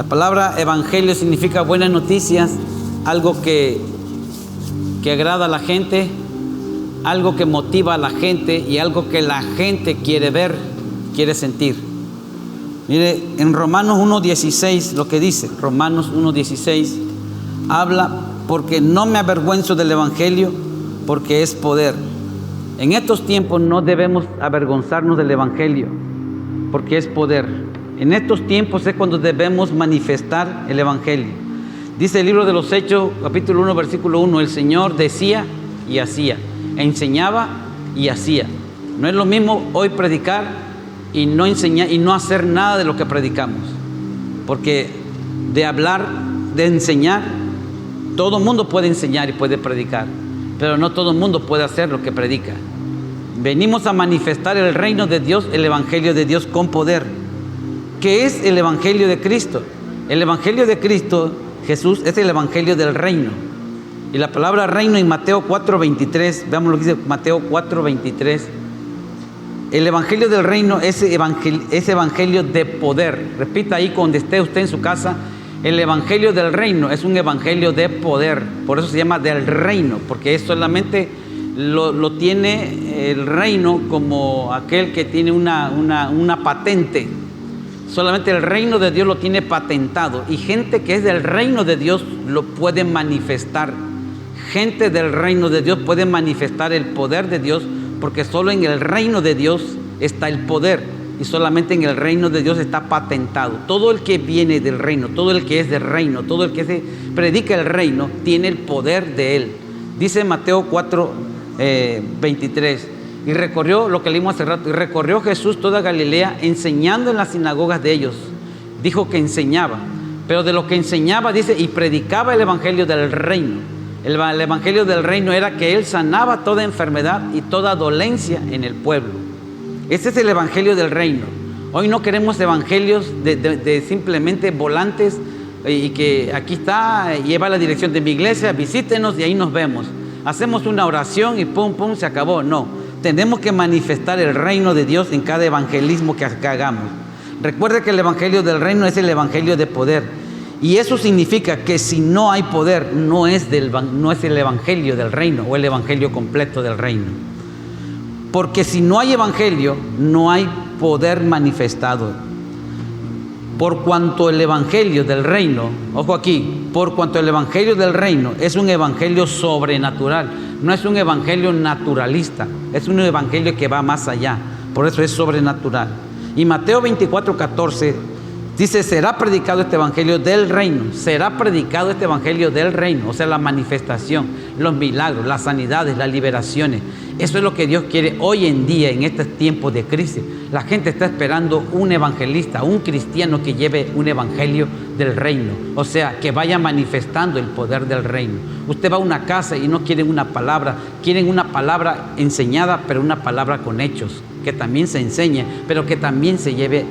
La palabra evangelio significa buenas noticias, algo que agrada a la gente, algo que motiva a la gente y algo que la gente quiere ver, quiere sentir. Mire, en Romanos 1:16 lo que dice, Romanos 1:16, habla: porque no me avergüenzo del evangelio, porque es poder. En estos tiempos no debemos avergonzarnos del evangelio, porque es poder. En estos tiempos es cuando debemos manifestar el evangelio. Dice el libro de los Hechos, capítulo 1, versículo 1, el Señor decía y hacía, enseñaba y hacía. No es lo mismo hoy predicar y no enseñar y no hacer nada de lo que predicamos, porque de hablar, de enseñar, todo el mundo puede enseñar y puede predicar, pero no todo el mundo puede hacer lo que predica. Venimos a manifestar el reino de Dios, el evangelio de Dios con poder. ¿Qué es el evangelio de Cristo? El evangelio de Cristo, Jesús, es el evangelio del reino. Y la palabra reino en Mateo 4:23, veamos lo que dice Mateo 4:23. El evangelio del reino es evangelio de poder. Repita ahí cuando esté usted en su casa: el evangelio del reino es un evangelio de poder. Por eso se llama del reino, porque es solamente lo tiene el reino como aquel que tiene una patente. Solamente el reino de Dios lo tiene patentado, y gente que es del reino de Dios lo puede manifestar. Gente del reino de Dios puede manifestar el poder de Dios, porque solo en el reino de Dios está el poder, y solamente en el reino de Dios está patentado. Todo el que viene del reino, todo el que es del reino, todo el que se predica el reino, tiene el poder de él. Dice Mateo 4:23. Y recorrió, lo que leímos hace rato, y recorrió Jesús toda Galilea, enseñando en las sinagogas de ellos. Dijo que enseñaba, pero de lo que enseñaba, dice, y predicaba el evangelio del reino. El evangelio del reino era que él sanaba toda enfermedad y toda dolencia en el pueblo. Ese es el evangelio del reino. Hoy no queremos evangelios de simplemente volantes y que aquí está, lleva la dirección de mi iglesia, visítenos y ahí nos vemos. Hacemos una oración y pum, pum, se acabó. No. Tenemos que manifestar el reino de Dios en cada evangelismo que hagamos. Recuerde que el evangelio del reino es el evangelio de poder. Y eso significa que si no hay poder, no es el evangelio del reino o el evangelio completo del reino. Porque si no hay evangelio, no hay poder manifestado. Por cuanto el evangelio del reino, ojo aquí, por cuanto el evangelio del reino es un evangelio sobrenatural, no es un evangelio naturalista, es un evangelio que va más allá, por eso es sobrenatural. Y Mateo 24:14 dice: será predicado este evangelio del reino, será predicado este evangelio del reino, o sea, la manifestación, los milagros, las sanidades, las liberaciones. Eso es lo que Dios quiere hoy en día, en estos tiempos de crisis. La gente está esperando un evangelista, un cristiano que lleve un evangelio del reino, o sea, que vaya manifestando el poder del reino. Usted va a una casa y no quieren una palabra, quieren una palabra enseñada, pero una palabra con hechos, que también se enseñe, pero que también se lleve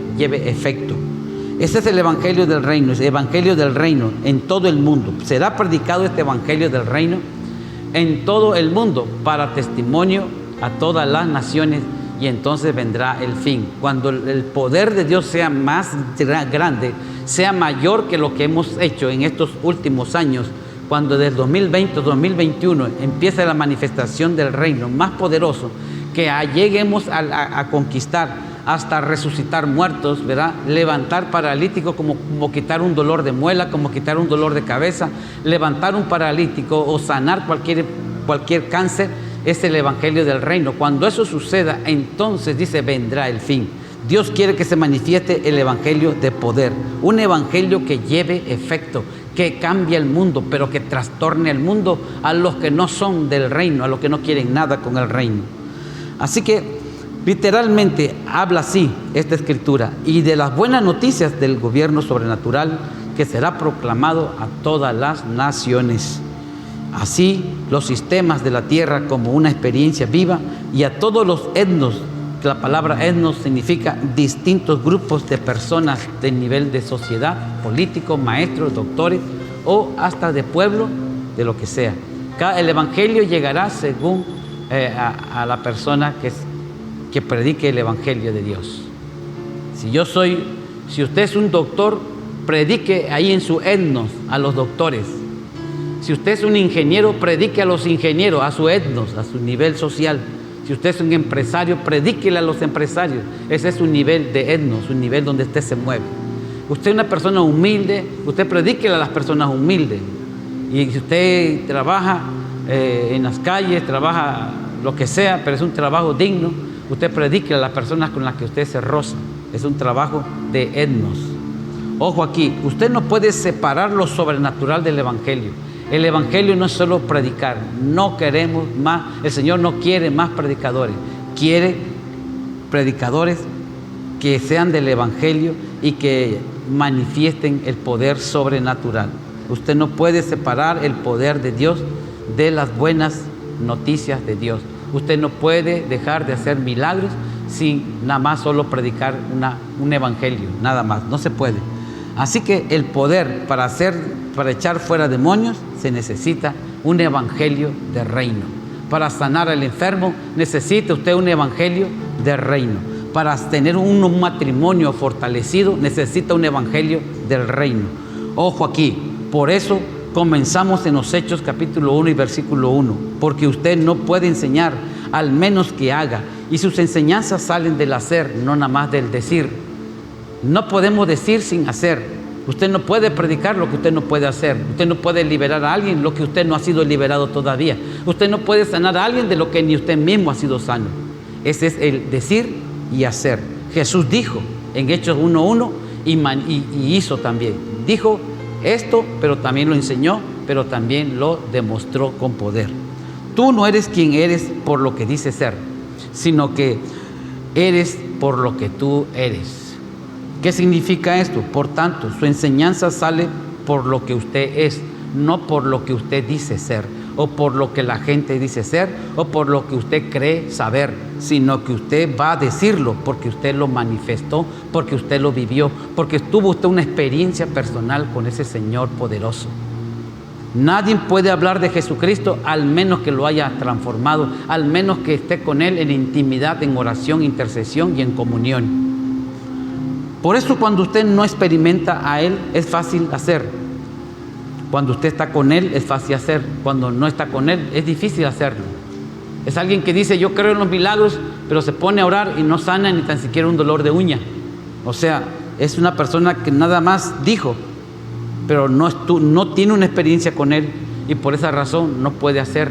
efecto. Ese es el evangelio del reino, es el evangelio del reino en todo el mundo. Será predicado este evangelio del reino en todo el mundo para testimonio a todas las naciones, y entonces vendrá el fin. Cuando el poder de Dios sea más grande, sea mayor que lo que hemos hecho en estos últimos años, cuando desde 2020, 2021 empieza la manifestación del reino más poderoso, que lleguemos a conquistar hasta resucitar muertos, ¿verdad? Levantar paralíticos como quitar un dolor de muela, como quitar un dolor de cabeza, levantar un paralítico o sanar cualquier cáncer. Es el evangelio del reino. Cuando eso suceda, entonces dice, vendrá el fin. Dios quiere que se manifieste el evangelio de poder, un evangelio que lleve efecto, que cambie el mundo, pero que trastorne el mundo a los que no son del reino, a los que no quieren nada con el reino. Así que literalmente habla así esta escritura, y de las buenas noticias del gobierno sobrenatural que será proclamado a todas las naciones. Así los sistemas de la tierra como una experiencia viva, y a todos los etnos. La palabra etnos significa distintos grupos de personas de nivel de sociedad, políticos, maestros, doctores o hasta de pueblo, de lo que sea. El evangelio llegará según a la persona que predique el evangelio de Dios. Si usted es un doctor, predique ahí en su etnos a los doctores. Si usted es un ingeniero, predique a los ingenieros, a su etnos, a su nivel social. Si usted es un empresario, predíquele a los empresarios. Ese es su nivel de etnos, un nivel donde usted se mueve. Usted es una persona humilde, usted predíquele a las personas humildes. Y si usted trabaja en las calles, trabaja lo que sea, pero es un trabajo digno, usted predíquele a las personas con las que usted se roza. Es un trabajo de etnos. Ojo aquí, usted no puede separar lo sobrenatural del evangelio. El evangelio no es solo predicar, no queremos más, el Señor no quiere más predicadores, quiere predicadores que sean del evangelio y que manifiesten el poder sobrenatural. Usted no puede separar el poder de Dios de las buenas noticias de Dios. Usted no puede dejar de hacer milagros sin nada más solo predicar un evangelio, nada más, no se puede. Así que el poder para echar fuera demonios se necesita un evangelio de reino. Para sanar al enfermo necesita usted un evangelio de reino. Para tener un matrimonio fortalecido necesita un evangelio del reino. Ojo aquí, por eso comenzamos en los Hechos capítulo 1 y versículo 1, porque usted no puede enseñar al menos que haga, y sus enseñanzas salen del hacer, no nada más del decir. No podemos decir sin hacer. Usted no puede predicar lo que usted no puede hacer. Usted no puede liberar a alguien lo que usted no ha sido liberado todavía. Usted no puede sanar a alguien de lo que ni usted mismo ha sido sano. Ese es el decir y hacer. Jesús dijo en Hechos 1:1 y hizo también. Dijo esto, pero también lo enseñó, pero también lo demostró con poder. Tú no eres quien eres por lo que dices ser, sino que eres por lo que tú eres. ¿Qué significa esto? Por tanto, su enseñanza sale por lo que usted es, no por lo que usted dice ser, o por lo que la gente dice ser, o por lo que usted cree saber, sino que usted va a decirlo porque usted lo manifestó, porque usted lo vivió, porque tuvo usted una experiencia personal con ese Señor poderoso. Nadie puede hablar de Jesucristo al menos que lo haya transformado, al menos que esté con Él en intimidad, en oración, intercesión y en comunión. Por eso cuando usted no experimenta a Él es fácil hacer. Cuando usted está con Él es fácil hacer. Cuando no está con Él es difícil hacerlo. Es alguien que dice yo creo en los milagros, pero se pone a orar y no sana ni tan siquiera un dolor de uña. O sea, es una persona que nada más dijo, pero no tiene una experiencia con Él y por esa razón no puede hacer.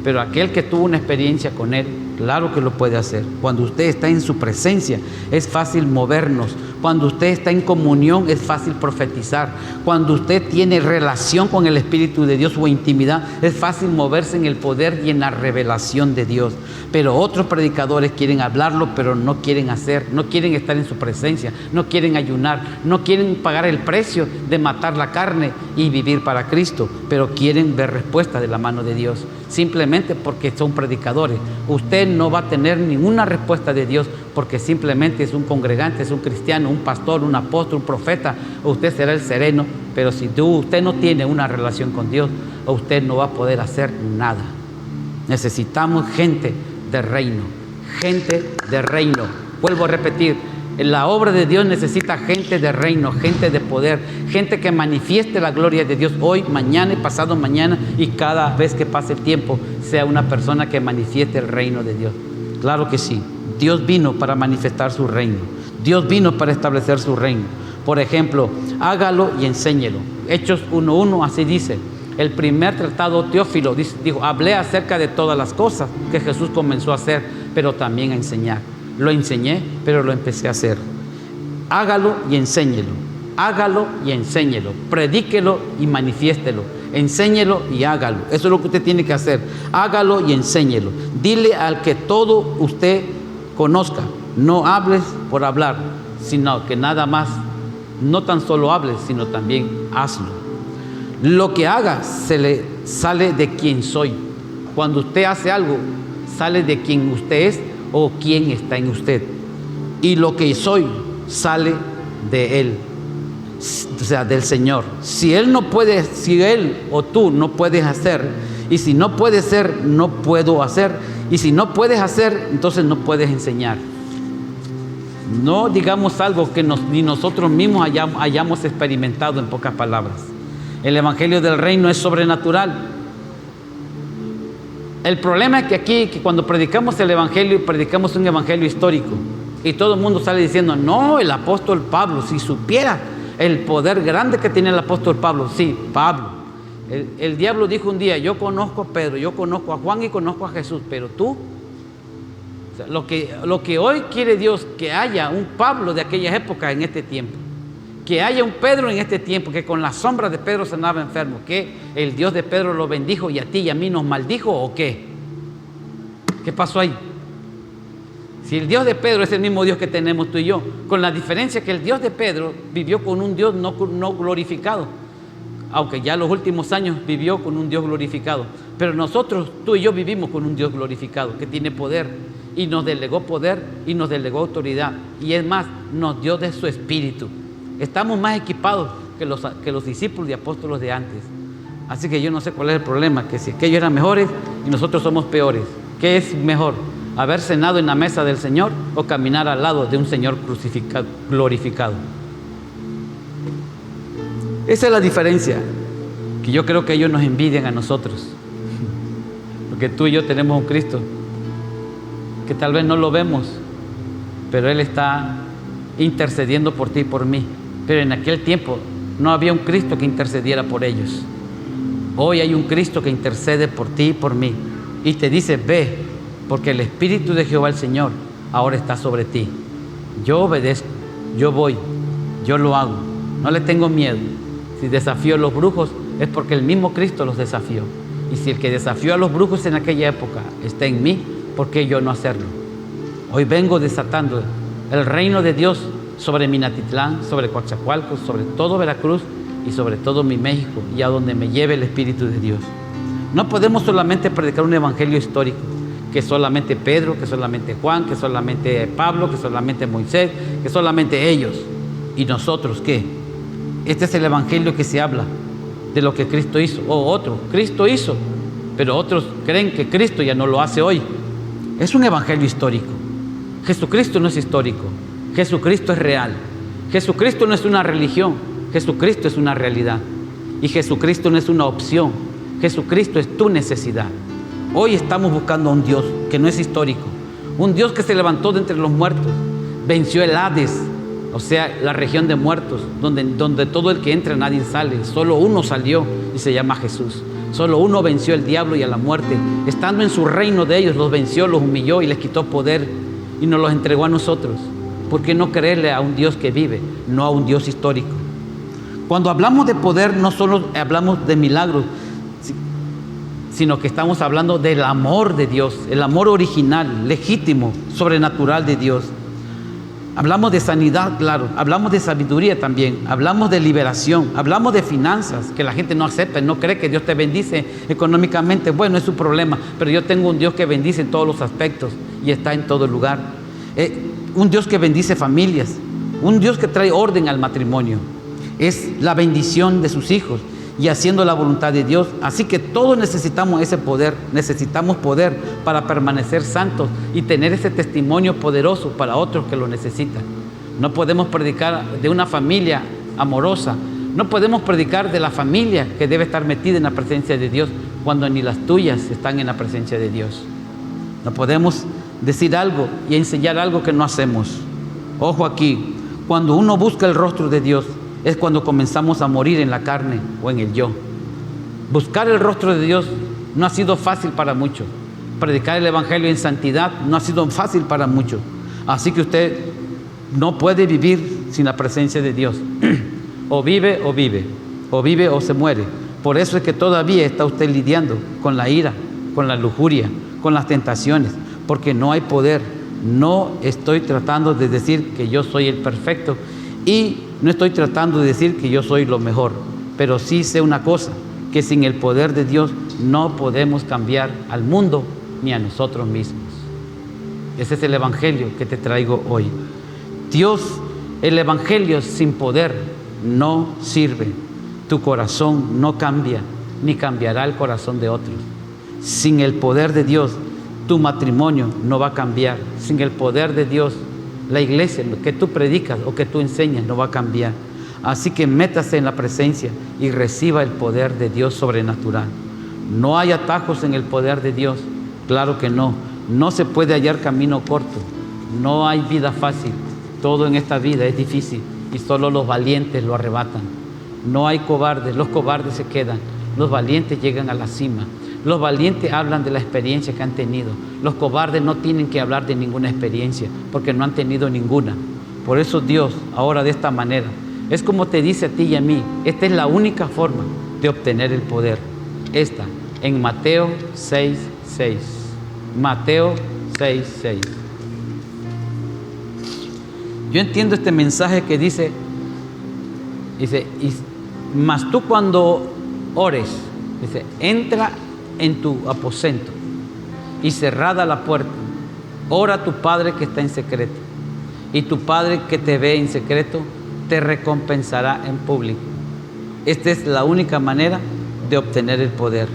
Pero aquel que tuvo una experiencia con Él, claro que lo puede hacer. Cuando usted está en su presencia, es fácil movernos. Cuando usted está en comunión, es fácil profetizar. Cuando usted tiene relación con el Espíritu de Dios o intimidad, es fácil moverse en el poder y en la revelación de Dios. Pero otros predicadores quieren hablarlo, pero no quieren hacer, no quieren estar en su presencia, no quieren ayunar, no quieren pagar el precio de matar la carne y vivir para Cristo, pero quieren ver respuesta de la mano de Dios. Simplemente porque son predicadores. Usted no va a tener ninguna respuesta de Dios porque simplemente es un congregante, es un cristiano, un pastor, un apóstol, un profeta. Usted será el sereno, pero si usted no tiene una relación con Dios, usted no va a poder hacer nada. Necesitamos gente de reino, gente de reino. Vuelvo a repetir, la obra de Dios necesita gente de reino, gente de poder, gente que manifieste la gloria de Dios hoy, mañana y pasado mañana, y cada vez que pase el tiempo sea una persona que manifieste el reino de Dios. Claro que sí, Dios vino para manifestar su reino, Dios vino para establecer su reino. Por ejemplo, hágalo y enséñelo. Hechos 1:1 así dice. El primer tratado, Teófilo, dijo, hablé acerca de todas las cosas que Jesús comenzó a hacer, pero también a enseñar. Lo enseñé, pero lo empecé a hacer. Hágalo y enséñelo. Hágalo y enséñelo. Predíquelo y manifiéstelo. Enséñelo y hágalo. Eso es lo que usted tiene que hacer. Hágalo y enséñelo. Dile al que todo usted conozca. No hables por hablar, sino que nada más, no tan solo hables, sino también hazlo. Lo que haga sale de quien soy. Cuando usted hace algo, sale de quien usted es o quién está en usted. Y lo que soy sale de Él, o sea, del Señor. Si Él o tú no puedes hacer, y si no puedes ser, no puedo hacer, y si no puedes hacer, entonces no puedes enseñar. No digamos algo que ni nosotros mismos hayamos experimentado, en pocas palabras. El evangelio del reino es sobrenatural. El problema es que aquí, que cuando predicamos el evangelio, predicamos un evangelio histórico. Y todo el mundo sale diciendo, no, el apóstol Pablo, si supiera el poder grande que tiene el apóstol Pablo. Sí, Pablo. El diablo dijo un día, yo conozco a Pedro, yo conozco a Juan y conozco a Jesús, pero tú, o sea, lo que hoy quiere Dios, que haya un Pablo de aquellas épocas en este tiempo, que haya un Pedro en este tiempo, que con la sombra de Pedro sanaba enfermo, que el Dios de Pedro lo bendijo y a ti y a mí nos maldijo, ¿o qué? ¿Qué pasó ahí? Si el Dios de Pedro es el mismo Dios que tenemos tú y yo, con la diferencia que el Dios de Pedro vivió con un Dios no glorificado, aunque ya en los últimos años vivió con un Dios glorificado, pero nosotros, tú y yo, vivimos con un Dios glorificado que tiene poder y nos delegó poder y nos delegó autoridad, y es más, nos dio de su espíritu. Estamos más equipados que los discípulos y apóstoles de antes. Así que yo no sé cuál es el problema, que si aquellos eran mejores y nosotros somos peores, ¿qué es mejor? ¿Haber cenado en la mesa del Señor o caminar al lado de un Señor crucificado, glorificado? Esa es la diferencia, que yo creo que ellos nos envidian a nosotros, porque tú y yo tenemos un Cristo que tal vez no lo vemos, pero Él está intercediendo por ti y por mí. Pero en aquel tiempo no había un Cristo que intercediera por ellos. Hoy hay un Cristo que intercede por ti y por mí y te dice, ve, porque el Espíritu de Jehová el Señor ahora está sobre ti. Yo obedezco, yo voy, yo lo hago, no le tengo miedo. Si desafío a los brujos es porque el mismo Cristo los desafió, y si el que desafió a los brujos en aquella época está en mí, ¿por qué yo no hacerlo? Hoy vengo desatando el reino de Dios sobre Minatitlán, sobre Coatzacoalcos, sobre todo Veracruz y sobre todo mi México, y a donde me lleve el Espíritu de Dios. No podemos solamente predicar un evangelio histórico, que solamente Pedro, que solamente Juan, que solamente Pablo, que solamente Moisés, que solamente ellos. ¿Y nosotros qué? Este es el evangelio que se habla de lo que Cristo hizo, o otro, Cristo hizo, pero otros creen que Cristo ya no lo hace hoy. Es un evangelio histórico. Jesucristo no es histórico, Jesucristo es real. Jesucristo no es una religión, Jesucristo es una realidad. Y Jesucristo no es una opción, Jesucristo es tu necesidad. Hoy estamos buscando a un Dios que no es histórico, un Dios que se levantó de entre los muertos, venció el Hades, o sea, la región de muertos, donde todo el que entra nadie sale. Solo uno salió y se llama Jesús. Solo uno venció al diablo y a la muerte. Estando en su reino de ellos, los venció, los humilló y les quitó poder y nos los entregó a nosotros. ¿Por qué no creerle a un Dios que vive, no a un Dios histórico? Cuando hablamos de poder, no solo hablamos de milagros, sino que estamos hablando del amor de Dios, el amor original, legítimo, sobrenatural de Dios. Hablamos de sanidad, claro, hablamos de sabiduría también, hablamos de liberación, hablamos de finanzas, que la gente no acepta, no cree que Dios te bendice económicamente. Bueno, es su problema, pero yo tengo un Dios que bendice en todos los aspectos y está en todo lugar. Un Dios que bendice familias, un Dios que trae orden al matrimonio. Es la bendición de sus hijos y haciendo la voluntad de Dios. Así que todos necesitamos ese poder, necesitamos poder para permanecer santos y tener ese testimonio poderoso para otros que lo necesitan. No podemos predicar de una familia amorosa, no podemos predicar de la familia que debe estar metida en la presencia de Dios cuando ni las tuyas están en la presencia de Dios. No podemos decir algo y enseñar algo que no hacemos. Ojo aquí, cuando uno busca el rostro de Dios, es cuando comenzamos a morir en la carne o en el yo. Buscar el rostro de Dios no ha sido fácil para muchos. Predicar el evangelio en santidad no ha sido fácil para muchos. Así que usted no puede vivir sin la presencia de Dios. O vive o vive, o vive o se muere. Por eso es que todavía está usted lidiando con la ira, con la lujuria, con las tentaciones, porque no hay poder. No estoy tratando de decir que yo soy el perfecto y no estoy tratando de decir que yo soy lo mejor, pero sí sé una cosa, que sin el poder de Dios no podemos cambiar al mundo ni a nosotros mismos. Ese es el evangelio que te traigo hoy. Dios, el evangelio sin poder no sirve. Tu corazón no cambia, ni cambiará el corazón de otros. Sin el poder de Dios, tu matrimonio no va a cambiar. Sin el poder de Dios, La iglesia, lo que tú predicas o que tú enseñas no va a cambiar. Así que métase en la presencia y reciba el poder de Dios sobrenatural. No hay atajos en el poder de Dios. Claro que no. No se puede hallar camino corto. No hay vida fácil. Todo en esta vida es difícil y solo los valientes lo arrebatan. No hay cobardes. Los cobardes se quedan. Los valientes llegan a la cima. Los valientes hablan de la experiencia que han tenido. Los cobardes no tienen que hablar de ninguna experiencia porque no han tenido ninguna. Por eso Dios, ahora de esta manera, es como te dice a ti y a mí, esta es la única forma de obtener el poder. Esta, en Mateo 6:6. Mateo 6:6. Yo entiendo este mensaje que dice, mas tú cuando ores, dice, entra en tu aposento y cerrada la puerta, ora a tu Padre que está en secreto, y tu Padre que te ve en secreto te recompensará en público. Esta es la única manera de obtener el poder.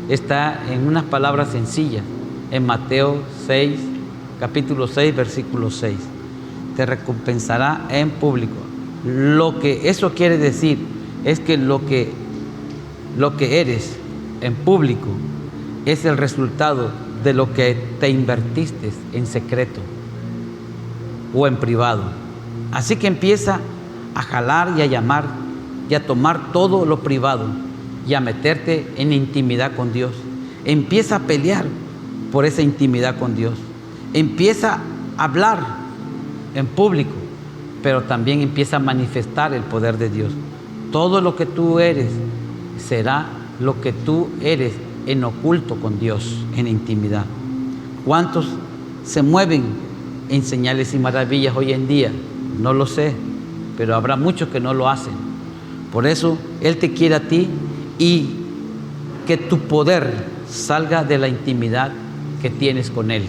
Está en unas palabras sencillas, en Mateo 6, capítulo 6, versículo 6. Te recompensará en público. Lo que eso quiere decir es que lo que eres en público es el resultado de lo que te invertiste en secreto o en privado. Así que empieza a jalar y a llamar y a tomar todo lo privado y a meterte en intimidad con Dios. Empieza a pelear por esa intimidad con Dios. Empieza a hablar en público, pero también empieza a manifestar el poder de Dios. Todo lo que tú eres será lo que tú eres en oculto con Dios, en intimidad. ¿Cuántos se mueven en señales y maravillas hoy en día? No lo sé, pero habrá muchos que no lo hacen. Por eso Él te quiere a ti y que tu poder salga de la intimidad que tienes con Él.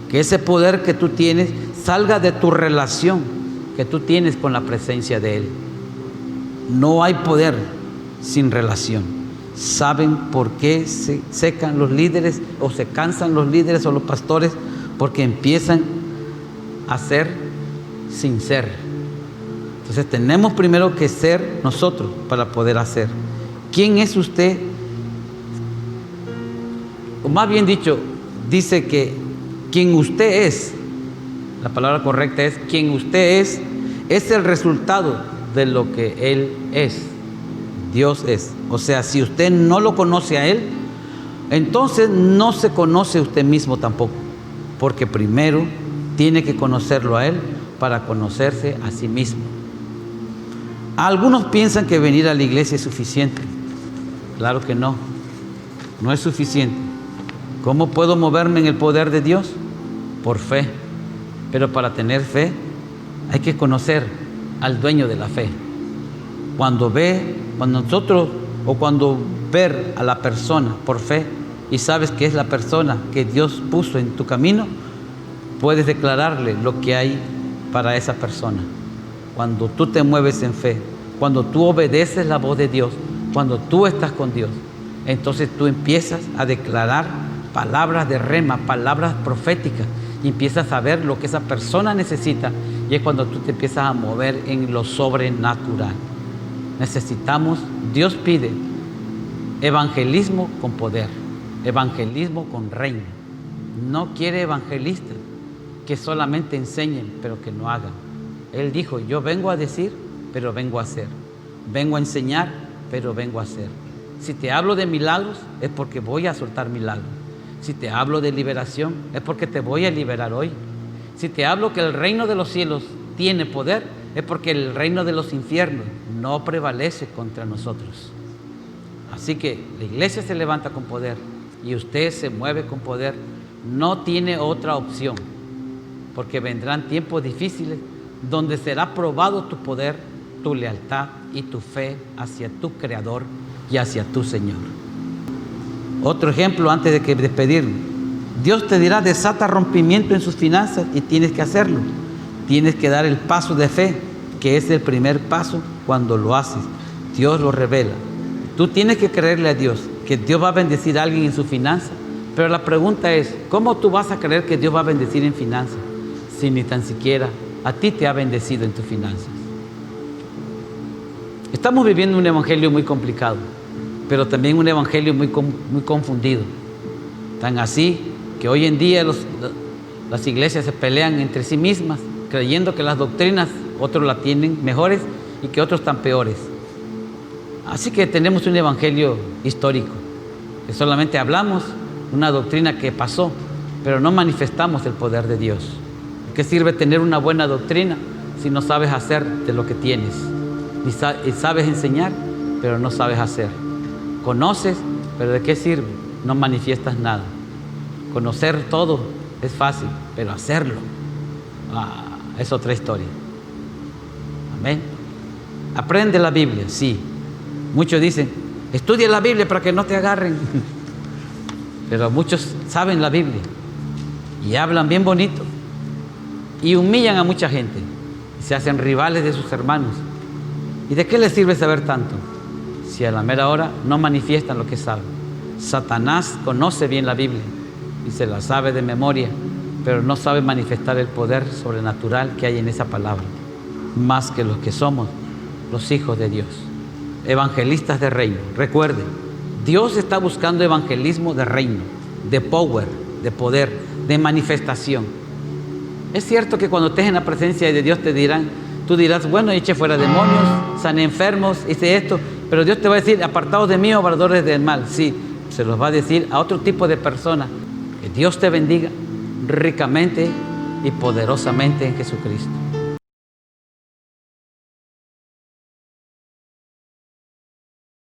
Que ese poder que tú tienes salga de tu relación que tú tienes con la presencia de Él. No hay poder sin relación. ¿Saben por qué se secan los líderes o se cansan los líderes o los pastores? Porque empiezan a ser sin ser. Entonces tenemos primero que ser nosotros para poder hacer. ¿Quién es usted? O más bien dicho, dice que quien usted es, la palabra correcta es quien usted es el resultado de lo que Él es. Dios es. O sea, si usted no lo conoce a Él, entonces no se conoce usted mismo tampoco, porque primero tiene que conocerlo a Él para conocerse a sí mismo. Algunos piensan que venir a la iglesia es suficiente. Claro que no, no es suficiente. ¿Cómo puedo moverme en el poder de Dios? Por fe. Pero para tener fe hay que conocer al dueño de la fe. Cuando nosotros o cuando ver a la persona por fe y sabes que es la persona que Dios puso en tu camino, puedes declararle lo que hay para esa persona. Cuando tú te mueves en fe, cuando tú obedeces la voz de Dios, cuando tú estás con Dios, entonces tú empiezas a declarar palabras de rema, palabras proféticas, y empiezas a ver lo que esa persona necesita, y es cuando tú te empiezas a mover en lo sobrenatural. Necesitamos, Dios pide evangelismo con poder, evangelismo con reino. No quiere evangelistas que solamente enseñen, pero que no hagan. Él dijo, yo vengo a decir, pero vengo a hacer. Vengo a enseñar, pero vengo a hacer. Si te hablo de milagros, es porque voy a soltar milagros. Si te hablo de liberación, es porque te voy a liberar hoy. Si te hablo que el reino de los cielos tiene poder, es porque el reino de los infiernos no prevalece contra nosotros. Así que la iglesia se levanta con poder y usted se mueve con poder. No tiene otra opción, porque vendrán tiempos difíciles donde será probado tu poder, tu lealtad y tu fe hacia tu Creador y hacia tu Señor. Otro ejemplo antes de despedirnos. Dios te dirá, desata rompimiento en sus finanzas y tienes que hacerlo. Tienes que dar el paso de fe, que es el primer paso. Cuando lo haces, Dios lo revela. Tú tienes que creerle a Dios que Dios va a bendecir a alguien en su finanza. Pero la pregunta es, ¿cómo tú vas a creer que Dios va a bendecir en finanzas si ni tan siquiera a ti te ha bendecido en tus finanzas? Estamos viviendo un evangelio muy complicado, pero también un evangelio muy confundido. Tan así que hoy en día las iglesias se pelean entre sí mismas, creyendo que las doctrinas otros las tienen mejores y que otros están peores. Así que tenemos un evangelio histórico, que solamente hablamos una doctrina que pasó, pero no manifestamos el poder de Dios. ¿De qué sirve tener una buena doctrina si no sabes hacer de lo que tienes? Y sabes enseñar, pero no sabes hacer. Conoces, pero ¿de qué sirve? No manifiestas nada. Conocer todo es fácil, pero hacerlo es otra historia. Amén. Aprende la Biblia, sí. Muchos dicen, estudia la Biblia para que no te agarren. Pero muchos saben la Biblia y hablan bien bonito y humillan a mucha gente y se hacen rivales de sus hermanos. ¿Y de qué les sirve saber tanto si a la mera hora no manifiestan lo que saben? Satanás conoce bien la Biblia y se la sabe de memoria, pero no sabe manifestar el poder sobrenatural que hay en esa palabra, más que los que somos los hijos de Dios, evangelistas de reino. Recuerde, Dios está buscando evangelismo de reino, de power, de poder, de manifestación. Es cierto que cuando estés en la presencia de Dios tú dirás, bueno, eché fuera demonios, sané enfermos, hice esto, pero Dios te va a decir, apartados de mí, obradores del mal. Sí, se los va a decir a otro tipo de personas. Que Dios te bendiga ricamente y poderosamente en Jesucristo.